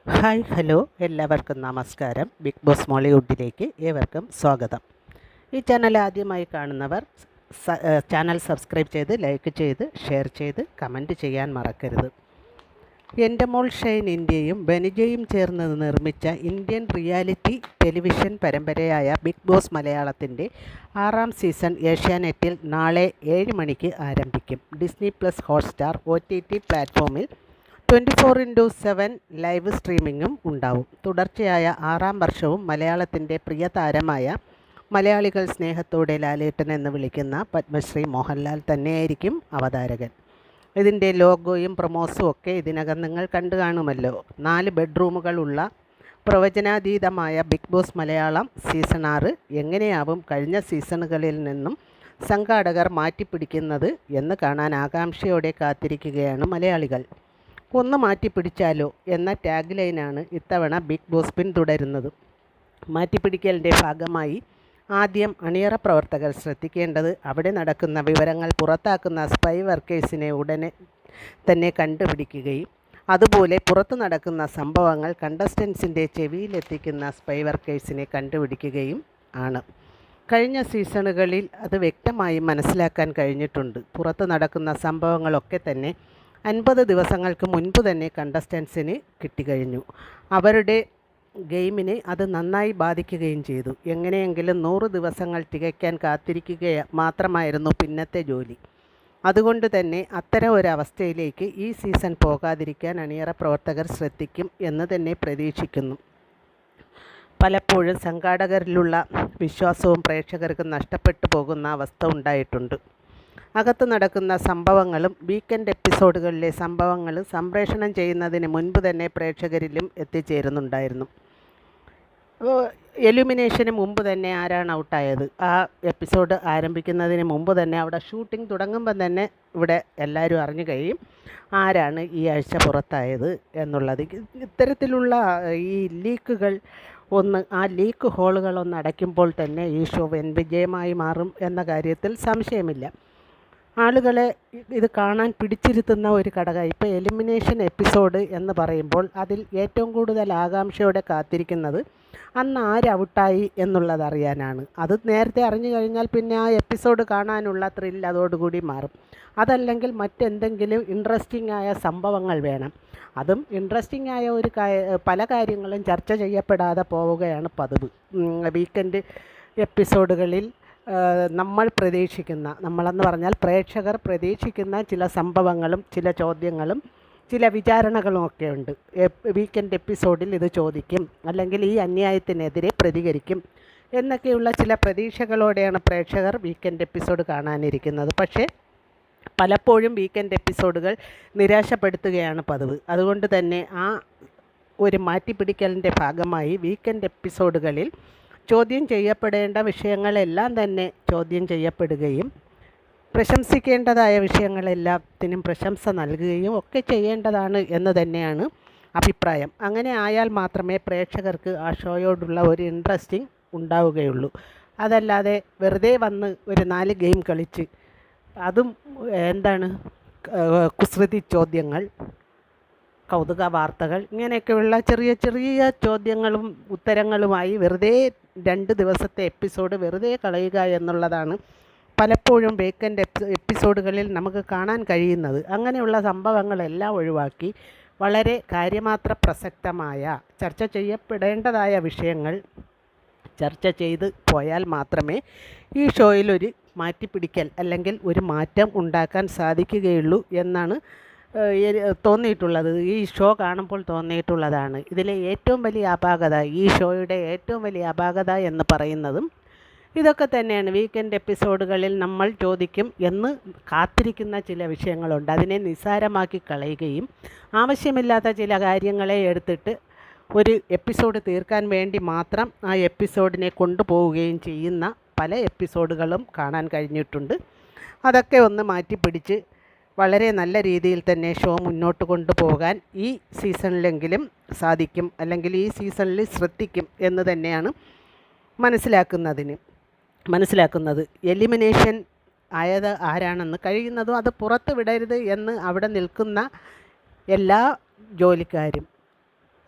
Hi hello എല്ലാവർക്കും നമസ്കാരം. Big boss മോളിവുഡിലേക്ക് ഏവർക്കും സ്വാഗതം. ഈ ചാനൽ ആദ്യമായി കാണുന്നവർ ചാനൽ സബ്സ്ക്രൈബ് ചെയ്ത് ലൈക്ക് ചെയ്ത് ഷെയർ ചെയ്ത് കമൻറ്റ് ചെയ്യാൻ മറക്കരുത്. എൻ്റെ മോൾ ഷൈൻ ഇന്ത്യയും ബെനിജയും ചേർന്ന് നിർമ്മിച്ച ഇന്ത്യൻ റിയാലിറ്റി ടെലിവിഷൻ പരമ്പരയായ ബിഗ് ബോസ് മലയാളത്തിൻ്റെ 6ാം സീസൺ ഏഷ്യാനെറ്റിൽ നാളെ 7 മണിക്ക് ആരംഭിക്കും. ഡിസ്നി പ്ലസ് ഹോട്ട്സ്റ്റാർ OTT പ്ലാറ്റ്ഫോമിൽ 24/7 ലൈവ് സ്ട്രീമിങ്ങും ഉണ്ടാവും. തുടർച്ചയായ 6ാം വർഷവും മലയാളത്തിൻ്റെ പ്രിയ താരമായ മലയാളികൾ സ്നേഹത്തോടെ ലാലേട്ടൻ എന്ന് വിളിക്കുന്ന പത്മശ്രീ മോഹൻലാൽ തന്നെയായിരിക്കും അവതാരകൻ. ഇതിൻ്റെ ലോഗോയും പ്രൊമോസും ഒക്കെ ഇതിനകം നിങ്ങൾ കണ്ടു കാണുമല്ലോ. 4 ബെഡ്റൂമുകളുള്ള പ്രവചനാതീതമായ ബിഗ് ബോസ് മലയാളം സീസൺ 6 എങ്ങനെയാവും കഴിഞ്ഞ സീസണുകളിൽ നിന്നും സംഘാടകർ മാറ്റിപ്പിടിക്കുന്നത് എന്ന് കാണാൻ ആകാംക്ഷയോടെ കാത്തിരിക്കുകയാണ് മലയാളികൾ. ഒന്ന് മാറ്റിപ്പിടിച്ചാലോ എന്ന ടാഗ് ലൈനാണ് ഇത്തവണ ബിഗ് ബോസ് പിന്തുടരുന്നത്. മാറ്റിപ്പിടിക്കലിൻ്റെ ഭാഗമായി ആദ്യം അണിയറ പ്രവർത്തകർ ശ്രദ്ധിക്കേണ്ടത് അവിടെ നടക്കുന്ന വിവരങ്ങൾ പുറത്താക്കുന്ന സ്പൈ വർക്കേഴ്സിനെ ഉടനെ തന്നെ കണ്ടുപിടിക്കുകയും അതുപോലെ പുറത്തു നടക്കുന്ന സംഭവങ്ങൾ കണ്ടസ്റ്റൻസിൻ്റെ ചെവിയിലെത്തിക്കുന്ന സ്പൈ വർക്കേഴ്സിനെ കണ്ടുപിടിക്കുകയും ആണ്. കഴിഞ്ഞ സീസണുകളിൽ അത് വ്യക്തമായി മനസ്സിലാക്കാൻ കഴിഞ്ഞിട്ടുണ്ട്. പുറത്തു നടക്കുന്ന സംഭവങ്ങളൊക്കെ തന്നെ 50 ദിവസങ്ങൾക്ക് മുൻപ് തന്നെ കണ്ടസ്റ്റൻസിന് കിട്ടിക്കഴിഞ്ഞു. അവരുടെ ഗെയിമിനെ അത് നന്നായി ബാധിക്കുകയും ചെയ്തു. എങ്ങനെയെങ്കിലും 100 ദിവസങ്ങൾ തികയ്ക്കാൻ കാത്തിരിക്കുക മാത്രമായിരുന്നു പിന്നത്തെ ജോലി. അതുകൊണ്ട് തന്നെ അത്തരം ഒരവസ്ഥയിലേക്ക് ഈ സീസൺ പോകാതിരിക്കാൻ അണിയറ പ്രവർത്തകർ ശ്രദ്ധിക്കും എന്ന് തന്നെ പ്രതീക്ഷിക്കുന്നു. പലപ്പോഴും സംഘാടകരിലുള്ള വിശ്വാസവും പ്രേക്ഷകർക്ക് നഷ്ടപ്പെട്ടു പോകുന്ന അവസ്ഥ ഉണ്ടായിട്ടുണ്ട്. അകത്ത് നടക്കുന്ന സംഭവങ്ങളും വീക്കെൻഡ് എപ്പിസോഡുകളിലെ സംഭവങ്ങളും സംപ്രേഷണം ചെയ്യുന്നതിന് മുൻപ് തന്നെ പ്രേക്ഷകരിലും എത്തിച്ചേരുന്നുണ്ടായിരുന്നു. എലിമിനേഷന് മുമ്പ് തന്നെ ആരാണ് ഔട്ടായത്, ആ എപ്പിസോഡ് ആരംഭിക്കുന്നതിന് മുമ്പ് തന്നെ അവിടെ ഷൂട്ടിംഗ് തുടങ്ങുമ്പം തന്നെ ഇവിടെ എല്ലാവരും അറിഞ്ഞു കഴിയും ആരാണ് ഈ ആഴ്ച പുറത്തായത് എന്നുള്ളത്. ഇത്തരത്തിലുള്ള ഈ ലീക്കുകൾ ആ ലീക്ക് ഹോളുകളൊന്ന് അടയ്ക്കുമ്പോൾ തന്നെ ഈ ഷോ വൻ വിജയമായി മാറും എന്ന കാര്യത്തിൽ സംശയമില്ല. ആളുകളെ ഇത് കാണാൻ പിടിച്ചിരുത്തുന്ന ഒരു ഘടകം. ഇപ്പോൾ എലിമിനേഷൻ എപ്പിസോഡ് എന്ന് പറയുമ്പോൾ അതിൽ ഏറ്റവും കൂടുതൽ ആകാംക്ഷയോടെ കാത്തിരിക്കുന്നത് അന്ന് ആര് ഔട്ടായി എന്നുള്ളത് അറിയാനാണ്. അത് നേരത്തെ അറിഞ്ഞു കഴിഞ്ഞാൽ പിന്നെ ആ എപ്പിസോഡ് കാണാനുള്ള ത്രില്ല് അതോടുകൂടി മാറും. അതല്ലെങ്കിൽ മറ്റെന്തെങ്കിലും ഇൻട്രസ്റ്റിംഗ് ആയ സംഭവങ്ങൾ വേണം. അതും ഇൻട്രസ്റ്റിംഗ് ആയ പല കാര്യങ്ങളും ചർച്ച ചെയ്യപ്പെടാതെ പോവുകയാണ് പതിവ്. വീക്കെൻഡ് എപ്പിസോഡുകളിൽ നമ്മളെന്ന് പറഞ്ഞാൽ പ്രേക്ഷകർ പ്രതീക്ഷിക്കുന്ന ചില സംഭവങ്ങളും ചില ചോദ്യങ്ങളും ചില വിചാരണകളും ഒക്കെ ഉണ്ട്. വീക്കെൻഡ് എപ്പിസോഡിൽ ഇത് ചോദിക്കും, അല്ലെങ്കിൽ ഈ അന്യായത്തിനെതിരെ പ്രതികരിക്കും എന്നൊക്കെയുള്ള ചില പ്രതീക്ഷകളോടെയാണ് പ്രേക്ഷകർ വീക്കെൻഡ് എപ്പിസോഡ് കാണാനിരിക്കുന്നത്. പക്ഷേ പലപ്പോഴും വീക്കെൻഡ് എപ്പിസോഡുകൾ നിരാശപ്പെടുത്തുകയാണ് പതിവ്. അതുകൊണ്ട് തന്നെ ആ ഒരു മാറ്റിപ്പിടിക്കലിൻ്റെ ഭാഗമായി വീക്കെൻഡ് എപ്പിസോഡുകളിൽ ചോദ്യം ചെയ്യപ്പെടേണ്ട വിഷയങ്ങളെല്ലാം തന്നെ ചോദ്യം ചെയ്യപ്പെടുകയും പ്രശംസിക്കേണ്ടതായ വിഷയങ്ങളെല്ലാത്തിനും പ്രശംസ നൽകുകയും ഒക്കെ ചെയ്യേണ്ടതാണ് എന്ന് തന്നെയാണ് അഭിപ്രായം. അങ്ങനെ ആയാൽ മാത്രമേ പ്രേക്ഷകർക്ക് ആ ഷോയോടുള്ള ഒരു ഇൻട്രസ്റ്റിംഗ് ഉണ്ടാവുകയുള്ളൂ. അതല്ലാതെ വെറുതെ വന്ന് ഒരു 4 ഗെയിം കളിച്ച് അതും കുസൃതി ചോദ്യങ്ങൾ, കൗതുക വാർത്തകൾ, ഇങ്ങനെയൊക്കെയുള്ള ചെറിയ ചെറിയ ചോദ്യങ്ങളും ഉത്തരങ്ങളുമായി വെറുതെ 2 ദിവസത്തെ എപ്പിസോഡ് വെറുതെ കളയുക എന്നുള്ളതാണ് പലപ്പോഴും വീക്കെൻഡ് എപ്പിസോഡുകളിൽ നമുക്ക് കാണാൻ കഴിയുന്നത്. അങ്ങനെയുള്ള സംഭവങ്ങളെല്ലാം ഒഴിവാക്കി വളരെ കാര്യമാത്ര പ്രസക്തമായ ചർച്ച ചെയ്യപ്പെടേണ്ടതായ വിഷയങ്ങൾ ചർച്ച ചെയ്ത് പോയാൽ മാത്രമേ ഈ ഷോയിലൊരു മാറ്റിപ്പിടിക്കൽ അല്ലെങ്കിൽ ഒരു മാറ്റം ഉണ്ടാക്കാൻ സാധിക്കുകയുള്ളൂ എന്നാണ് തോന്നിയിട്ടുള്ളത്. ഈ ഷോ കാണുമ്പോൾ തോന്നിയിട്ടുള്ളതാണ്. ഇതിലെ ഏറ്റവും വലിയ അപാകത, ഈ ഷോയുടെ ഏറ്റവും വലിയ അപാകത എന്ന് പറയുന്നതും ഇതൊക്കെ തന്നെയാണ്. വീക്കെൻഡ് എപ്പിസോഡുകളിൽ നമ്മൾ ചോദിക്കും എന്ന് കാത്തിരിക്കുന്ന ചില വിഷയങ്ങളുണ്ട്. അതിനെ നിസ്സാരമാക്കി കളയുകയും ആവശ്യമില്ലാത്ത ചില കാര്യങ്ങളെ എടുത്തിട്ട് ഒരു എപ്പിസോഡ് തീർക്കാൻ വേണ്ടി മാത്രം ആ എപ്പിസോഡിനെ കൊണ്ടുപോവുകയും ചെയ്യുന്ന പല എപ്പിസോഡുകളും കാണാൻ കഴിഞ്ഞിട്ടുണ്ട്. അതൊക്കെ ഒന്ന് മാറ്റിപ്പിടിച്ച് വളരെ നല്ല രീതിയിൽ തന്നെ ഷോ മുന്നോട്ട് കൊണ്ടുപോകാൻ ഈ സീസണിലെങ്കിലും സാധിക്കും, അല്ലെങ്കിൽ ഈ സീസണിൽ ശ്രദ്ധിക്കും എന്ന് തന്നെയാണ് മനസ്സിലാക്കുന്നത്. എലിമിനേഷൻ ആയത് ആരാണെന്ന് കഴിയുന്നതും അത് പുറത്ത് വിടരുത് എന്ന് അവിടെ നിൽക്കുന്ന എല്ലാ ജോലിക്കാരും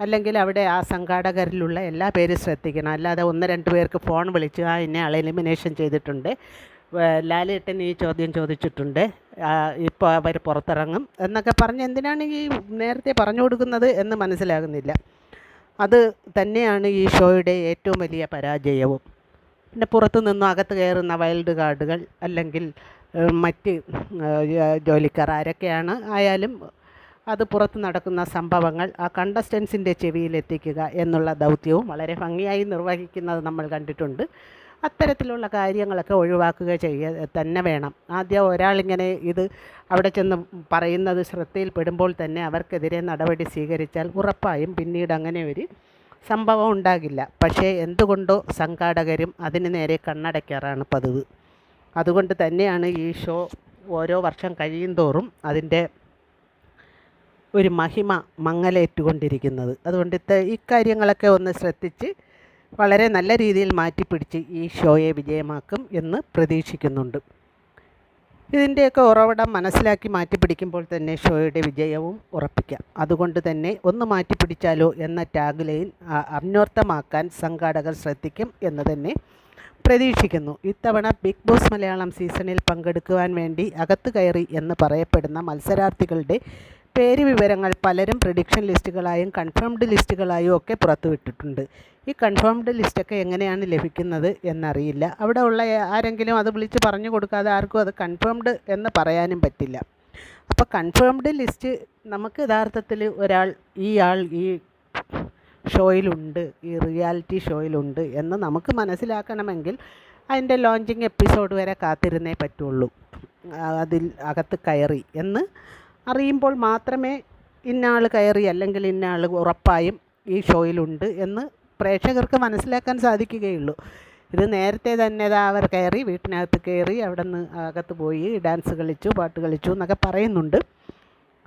അല്ലെങ്കിൽ അവിടെ ആ സംഘാടകരിലുള്ള എല്ലാ പേരും ശ്രദ്ധിക്കണം. അല്ലാതെ 1-2 പേർക്ക് ഫോൺ വിളിച്ച് ഇന്ന ആളെ എലിമിനേഷൻ ചെയ്തിട്ടുണ്ട്, ലാലേട്ടൻ ഈ ചോദ്യം ചോദിച്ചിട്ടുണ്ട്, ഇപ്പോൾ അവർ പുറത്തിറങ്ങും എന്നൊക്കെ പറഞ്ഞ് എന്തിനാണ് ഈ നേരത്തെ പറഞ്ഞു കൊടുക്കുന്നത് എന്ന് മനസ്സിലാകുന്നില്ല. അത് തന്നെയാണ് ഈ ഷോയുടെ ഏറ്റവും വലിയ പരാജയവും. പിന്നെ പുറത്തു നിന്നും അകത്ത് കയറുന്ന വൈൽഡ് കാർഡുകൾ അല്ലെങ്കിൽ മറ്റ് ജോലിക്കാർ ആരൊക്കെയാണ് ആയാലും അത് പുറത്ത് നടക്കുന്ന സംഭവങ്ങൾ ആ കണ്ടസ്റ്റൻസിൻ്റെ ചെവിയിലെത്തിക്കുക എന്നുള്ള ദൗത്യവും വളരെ ഭംഗിയായി നിർവഹിക്കുന്നത് നമ്മൾ കണ്ടിട്ടുണ്ട്. അത്തരത്തിലുള്ള കാര്യങ്ങളൊക്കെ ഒഴിവാക്കുക തന്നെ വേണം. ആദ്യം ഒരാളിങ്ങനെ ഇത് അവിടെ ചെന്ന് പറയുന്നത് ശ്രദ്ധയിൽപ്പെടുമ്പോൾ തന്നെ അവർക്കെതിരെ നടപടി സ്വീകരിച്ചാൽ ഉറപ്പായും പിന്നീട് അങ്ങനെ ഒരു സംഭവം ഉണ്ടാകില്ല. പക്ഷേ എന്തുകൊണ്ടോ സംഘാടകരും അതിന് നേരെ കണ്ണടയ്ക്കാറാണ് പതിവ്. അതുകൊണ്ട് തന്നെയാണ് ഈ ഷോ ഓരോ വർഷം കഴിയും തോറും അതിൻ്റെ ഒരു മഹിമ മങ്ങലേറ്റുകൊണ്ടിരിക്കുന്നത്. അതുകൊണ്ട് ഇക്കാര്യങ്ങളൊക്കെ ഒന്ന് ശ്രദ്ധിച്ച് വളരെ നല്ല രീതിയിൽ മാറ്റിപ്പിടിച്ച് ഈ ഷോയെ വിജയമാക്കും എന്ന് പ്രതീക്ഷിക്കുന്നുണ്ട്. ഇതിൻ്റെയൊക്കെ ഉറവിടം മനസ്സിലാക്കി മാറ്റിപ്പിടിക്കുമ്പോൾ തന്നെ ഷോയുടെ വിജയവും ഉറപ്പിക്കാം. അതുകൊണ്ട് തന്നെ ഒന്ന് മാറ്റിപ്പിടിച്ചാലോ എന്ന ടാഗ് ലൈൻ അന്വർത്ഥമാക്കാൻ സംഘാടകർ ശ്രദ്ധിക്കും എന്ന് തന്നെ പ്രതീക്ഷിക്കുന്നു. ഇത്തവണ ബിഗ് ബോസ് മലയാളം സീസണിൽ പങ്കെടുക്കുവാൻ വേണ്ടി അകത്ത് കയറി എന്ന് പറയപ്പെടുന്ന മത്സരാർത്ഥികളുടെ പേര് വിവരങ്ങൾ പലരും പ്രെഡിക്ഷൻ ലിസ്റ്റുകളായും കൺഫേംഡ് ലിസ്റ്റുകളായും ഒക്കെ പുറത്തുവിട്ടിട്ടുണ്ട്. ഈ കൺഫേംഡ് ലിസ്റ്റൊക്കെ എങ്ങനെയാണ് ലഭിക്കുന്നത് എന്നറിയില്ല. അവിടെ ഉള്ള ആരെങ്കിലും അത് വിളിച്ച് പറഞ്ഞു കൊടുക്കാതെ ആർക്കും അത് കൺഫേംഡ് എന്ന് പറയാനും പറ്റില്ല. അപ്പോൾ കൺഫേംഡ് ലിസ്റ്റ് നമുക്ക് യഥാർത്ഥത്തിൽ ഈ ആൾ ഈ ഷോയിലുണ്ട്, ഈ റിയാലിറ്റി ഷോയിലുണ്ട് എന്ന് നമുക്ക് മനസ്സിലാക്കണമെങ്കിൽ അതിൻ്റെ ലോഞ്ചിങ് എപ്പിസോഡ് വരെ കാത്തിരുന്നേ പറ്റുള്ളൂ. അതിൽ അകത്ത് കയറി എന്ന് അറിയുമ്പോൾ മാത്രമേ ഇന്നയാൾ കയറി അല്ലെങ്കിൽ ഇന്നയാൾ ഉറപ്പായും ഈ ഷോയിലുണ്ട് എന്ന് പ്രേക്ഷകർക്ക് മനസ്സിലാക്കാൻ സാധിക്കുകയുള്ളൂ. ഇത് നേരത്തെ തന്നെ അവർ കയറി വീട്ടിനകത്ത് കയറി അവിടെ നിന്ന് അകത്ത് പോയി ഡാൻസ് കളിച്ചു, പാട്ട് കളിച്ചു എന്നൊക്കെ പറയുന്നുണ്ട്.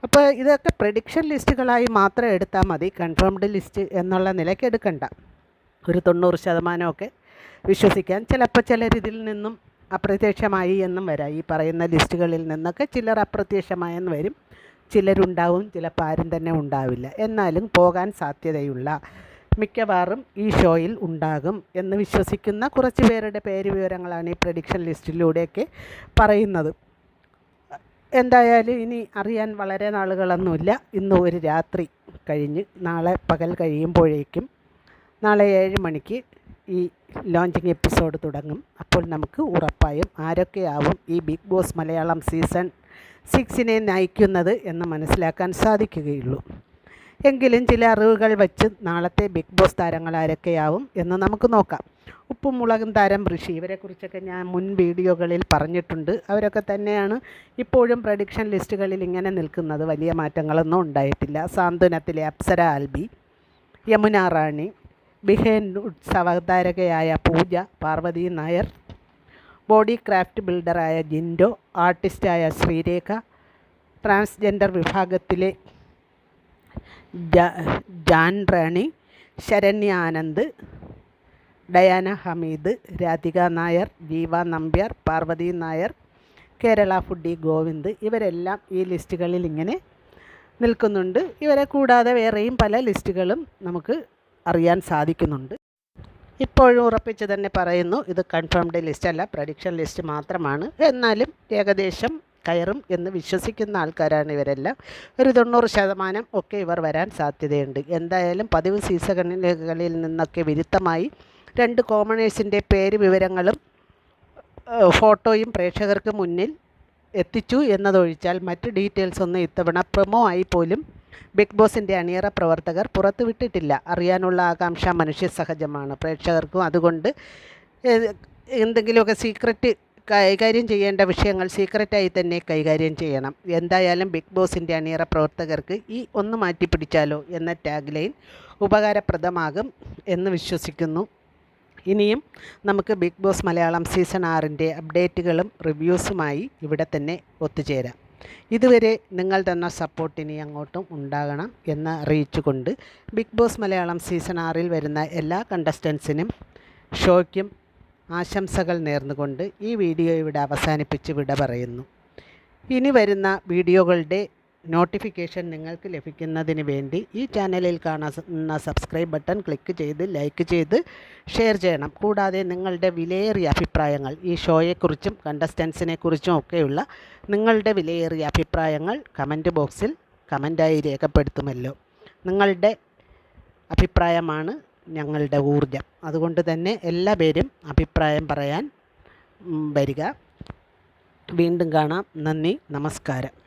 അപ്പോൾ ഇതൊക്കെ പ്രെഡിക്ഷൻ ലിസ്റ്റുകളായി മാത്രം എടുത്താൽ മതി, കൺഫേംഡ് ലിസ്റ്റ് എന്നുള്ള നിലയ്ക്ക് എടുക്കണ്ട. ഒരു 90% വിശ്വസിക്കാൻ. ചിലപ്പോൾ ചിലരിതിൽ നിന്നും അപ്രത്യക്ഷമായി എന്നും വരാം. ഈ പറയുന്ന ലിസ്റ്റുകളിൽ നിന്നൊക്കെ ചിലർ അപ്രത്യക്ഷമായെന്ന് വരും, ചിലരുണ്ടാവും, ചിലപ്പോൾ ആരും തന്നെ ഉണ്ടാവില്ല. എന്നാലും പോകാൻ സാധ്യതയുള്ള മിക്കവാറും ഈ ഷോയിൽ ഉണ്ടാകും എന്ന് വിശ്വസിക്കുന്ന കുറച്ച് പേരുടെ പേര് വിവരങ്ങളാണ് ഈ പ്രെഡിക്ഷൻ ലിസ്റ്റിലൂടെയൊക്കെ പറയുന്നത്. എന്തായാലും ഇനി അറിയാൻ വളരെ നാളുകളൊന്നുമില്ല. ഇന്ന് ഒരു രാത്രി കഴിഞ്ഞ് നാളെ പകൽ കഴിയുമ്പോഴേക്കും നാളെ 7 മണിക്ക് ഈ ലോഞ്ചിങ് എപ്പിസോഡ് തുടങ്ങും. അപ്പോൾ നമുക്ക് ഉറപ്പായും ആരൊക്കെയാവും ഈ ബിഗ് ബോസ് മലയാളം സീസൺ 6 നയിക്കുന്നത് എന്ന് മനസ്സിലാക്കാൻ സാധിക്കുകയുള്ളൂ. എങ്കിലും ചില അറിവുകൾ വച്ച് നാളത്തെ ബിഗ് ബോസ് താരങ്ങൾ ആരൊക്കെയാവും എന്ന് നമുക്ക് നോക്കാം. ഉപ്പും മുളകും താരം ഋഷി, ഇവരെക്കുറിച്ചൊക്കെ ഞാൻ മുൻ വീഡിയോകളിൽ പറഞ്ഞിട്ടുണ്ട്. അവരൊക്കെ തന്നെയാണ് ഇപ്പോഴും പ്രഡിക്ഷൻ ലിസ്റ്റുകളിൽ ഇങ്ങനെ നിൽക്കുന്നത്. വലിയ മാറ്റങ്ങളൊന്നും ഉണ്ടായിട്ടില്ല. സാന്ത്വനത്തിലെ അപ്സര ആൽബി, യമുന റാണി, ബിഹൈൻഡ് വുഡ്സ് അവതാരകയായ പൂജ, പാർവതി നായർ, ബോഡി ക്രാഫ്റ്റ് ബിൽഡറായ ജിൻഡോ, ആർട്ടിസ്റ്റായ ശ്രീരേഖ, ട്രാൻസ്ജെൻഡർ വിഭാഗത്തിലെ ജാൻ റാണി, ശരണ്യ ആനന്ദ്, ഡയാന ഹമീദ്, രാധിക നായർ, ജീവ നമ്പ്യാർ, പാർവതി നായർ, കേരള ഫുഡി ഗോവിന്ദ്, ഇവരെല്ലാം ഈ ലിസ്റ്റുകളിൽ ഇങ്ങനെ നിൽക്കുന്നുണ്ട്. ഇവരെ കൂടാതെ വേറെയും പല ലിസ്റ്റുകളും നമുക്ക് അറിയാൻ സാധിക്കുന്നുണ്ട്. ഇപ്പോഴും ഉറപ്പിച്ച് തന്നെ പറയുന്നു, ഇത് കൺഫേംഡ് ലിസ്റ്റ് അല്ല, പ്രഡിക്ഷൻ ലിസ്റ്റ് മാത്രമാണ്. എന്നാലും ഏകദേശം കയറും എന്ന് വിശ്വസിക്കുന്ന ആൾക്കാരാണ് ഇവരെല്ലാം. ഒരു 90% ഒക്കെ ഇവർ വരാൻ സാധ്യതയുണ്ട്. എന്തായാലും പതിവ് സീസണുകളിൽ നിന്നൊക്കെ വിരുദ്ധമായി 2 കോമണേഴ്സിൻ്റെ പേര് വിവരങ്ങളും ഫോട്ടോയും പ്രേക്ഷകർക്ക് മുന്നിൽ എത്തിച്ചു എന്നതൊഴിച്ചാൽ മറ്റ് ഡീറ്റെയിൽസ് ഒന്നും ഇത്തവണ പ്രൊമോ ആയി പോലും ബിഗ് ബോസിൻ്റെ അണിയറ പ്രവർത്തകർ പുറത്തുവിട്ടിട്ടില്ല. അറിയാനുള്ള ആകാംക്ഷ മനുഷ്യ സഹജമാണ് പ്രേക്ഷകർക്കും. അതുകൊണ്ട് എന്തെങ്കിലുമൊക്കെ സീക്രറ്റ് കൈകാര്യം ചെയ്യേണ്ട വിഷയങ്ങൾ സീക്രറ്റായി തന്നെ കൈകാര്യം ചെയ്യണം. എന്തായാലും ബിഗ് ബോസിൻ്റെ അണിയറ പ്രവർത്തകർക്ക് ഈ ഒന്ന് മാറ്റിപ്പിടിച്ചാലോ എന്ന ടാഗ് ലൈൻ ഉപകാരപ്രദമാകും എന്ന് വിശ്വസിക്കുന്നു. ഇനിയും നമുക്ക് ബിഗ് ബോസ് മലയാളം സീസൺ 6 അപ്ഡേറ്റുകളും റിവ്യൂസുമായി ഇവിടെ തന്നെ ഒത്തുചേരാം. ഇതുവരെ നിങ്ങൾ തന്ന സപ്പോർട്ട് ഇനി അങ്ങോട്ടും ഉണ്ടാകണം എന്ന് അറിയിച്ചുകൊണ്ട് ബിഗ് ബോസ് മലയാളം സീസൺ 6 വരുന്ന എല്ലാ കണ്ടസ്റ്റൻസിനും ഷോയ്ക്കും ആശംസകൾ നേർന്നുകൊണ്ട് ഈ വീഡിയോ ഇവിടെ അവസാനിപ്പിച്ച് വിട പറയുന്നു. ഇനി വരുന്ന വീഡിയോകളുടെ നോട്ടിഫിക്കേഷൻ നിങ്ങൾക്ക് ലഭിക്കുന്നതിന് വേണ്ടി ഈ ചാനലിൽ കാണുന്ന സബ്സ്ക്രൈബ് ബട്ടൺ ക്ലിക്ക് ചെയ്ത് ലൈക്ക് ചെയ്ത് ഷെയർ ചെയ്യണം. കൂടാതെ നിങ്ങളുടെ വിലയേറിയ അഭിപ്രായങ്ങൾ ഈ ഷോയെക്കുറിച്ചും കണ്ടസ്റ്റൻസിനെ കുറിച്ചും ഒക്കെയുള്ള നിങ്ങളുടെ വിലയേറിയ അഭിപ്രായങ്ങൾ കമൻറ്റ് ബോക്സിൽ കമൻറ്റായി രേഖപ്പെടുത്തുമല്ലോ. നിങ്ങളുടെ അഭിപ്രായമാണ് ഞങ്ങളുടെ ഊർജം. അതുകൊണ്ട് തന്നെ എല്ലാ പേരും അഭിപ്രായം പറയാൻ വരിക. വീണ്ടും കാണാം. നന്ദി, നമസ്കാരം.